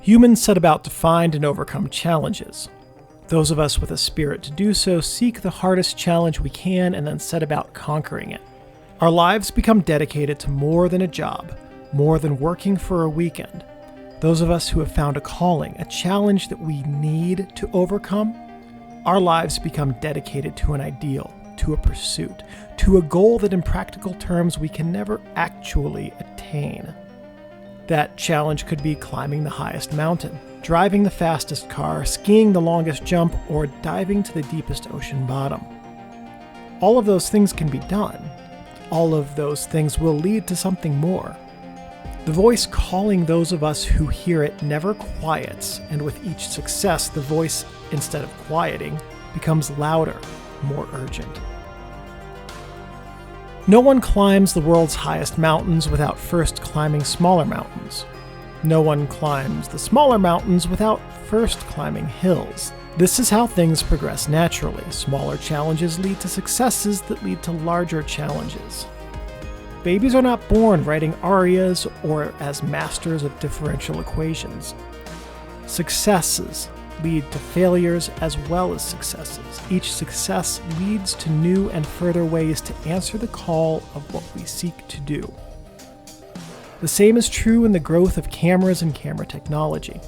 Humans set about to find and overcome challenges. Those of us with a spirit to do so seek the hardest challenge we can and then set about conquering it. Our lives become dedicated to more than a job, more than working for a weekend. Those of us who have found a calling, a challenge that we need to overcome, our lives become dedicated to an ideal, to a pursuit, to a goal that in practical terms we can never actually attain. That challenge could be climbing the highest mountain, driving the fastest car, skiing the longest jump, or diving to the deepest ocean bottom. All of those things can be done. All of those things will lead to something more. The voice calling those of us who hear it never quiets, and with each success, the voice, instead of quieting, becomes louder, more urgent. No one climbs the world's highest mountains without first climbing smaller mountains. No one climbs the smaller mountains without first climbing hills. This is how things progress naturally. Smaller challenges lead to successes that lead to larger challenges. Babies are not born writing arias or as masters of differential equations. Successes lead to failures as well as successes. Each success leads to new and further ways to answer the call of what we seek to do. The same is true in the growth of cameras and camera technology.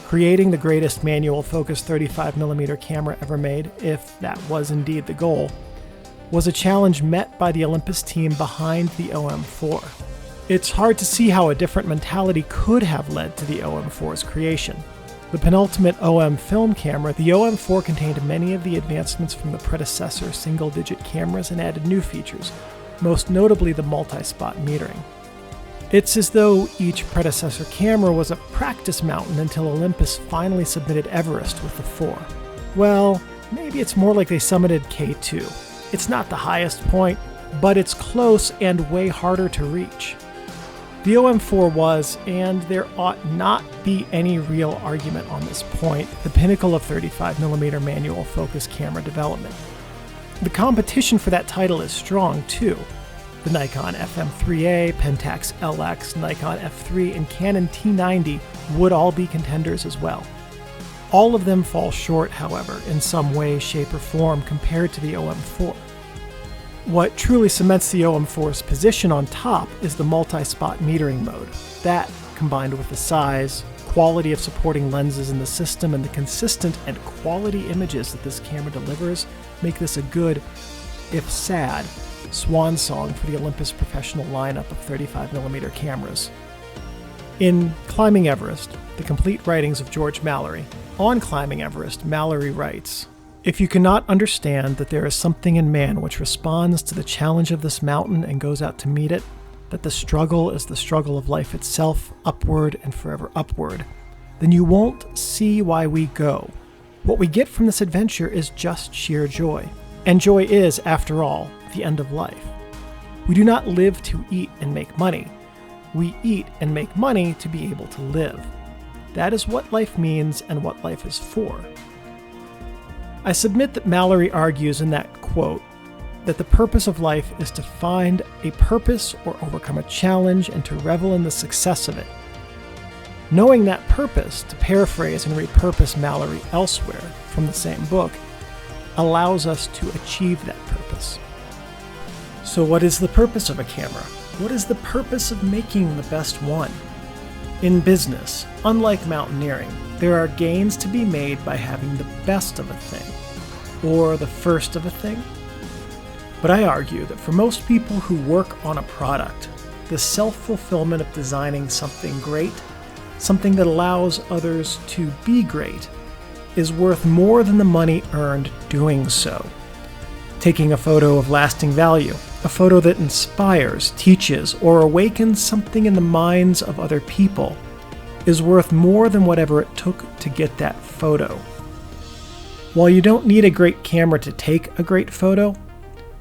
Creating the greatest manual focus 35mm camera ever made, if that was indeed the goal, was a challenge met by the Olympus team behind the OM-4. It's hard to see how a different mentality could have led to the OM-4's creation. The penultimate OM film camera, the OM-4 contained many of the advancements from the predecessor single-digit cameras and added new features, most notably the multi-spot metering. It's as though each predecessor camera was a practice mountain until Olympus finally submitted Everest with the 4. Well, maybe it's more like they summited K2. It's not the highest point, but it's close and way harder to reach. The OM-4 was, and there ought not be any real argument on this point, the pinnacle of 35mm manual focus camera development. The competition for that title is strong too. The Nikon FM3A, Pentax LX, Nikon F3, and Canon T90 would all be contenders as well. All of them fall short, however, in some way, shape, or form compared to the OM-4. What truly cements the OM-4's position on top is the multi-spot metering mode. That, combined with the size, quality of supporting lenses in the system, and the consistent and quality images that this camera delivers, make this a good, if sad, swan song for the Olympus professional lineup of 35mm cameras. In Climbing Everest, the complete writings of George Mallory, on Climbing Everest, Mallory writes, "If you cannot understand that there is something in man which responds to the challenge of this mountain and goes out to meet it, that the struggle is the struggle of life itself, upward and forever upward, then you won't see why we go. What we get from this adventure is just sheer joy. And joy is, after all, the end of life. We do not live to eat and make money. We eat and make money to be able to live. That is what life means and what life is for." I submit that Mallory argues in that quote that the purpose of life is to find a purpose or overcome a challenge and to revel in the success of it. Knowing that purpose, to paraphrase and repurpose Mallory elsewhere from the same book, allows us to achieve that purpose. So what is the purpose of a camera? What is the purpose of making the best one? In business, unlike mountaineering, there are gains to be made by having the best of a thing, or the first of a thing. But I argue that for most people who work on a product, the self-fulfillment of designing something great, something that allows others to be great, is worth more than the money earned doing so. Taking a photo of lasting value, a photo that inspires, teaches, or awakens something in the minds of other people, is worth more than whatever it took to get that photo. While you don't need a great camera to take a great photo,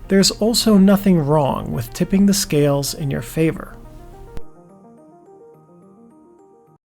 there's also nothing wrong with tipping the scales in your favor.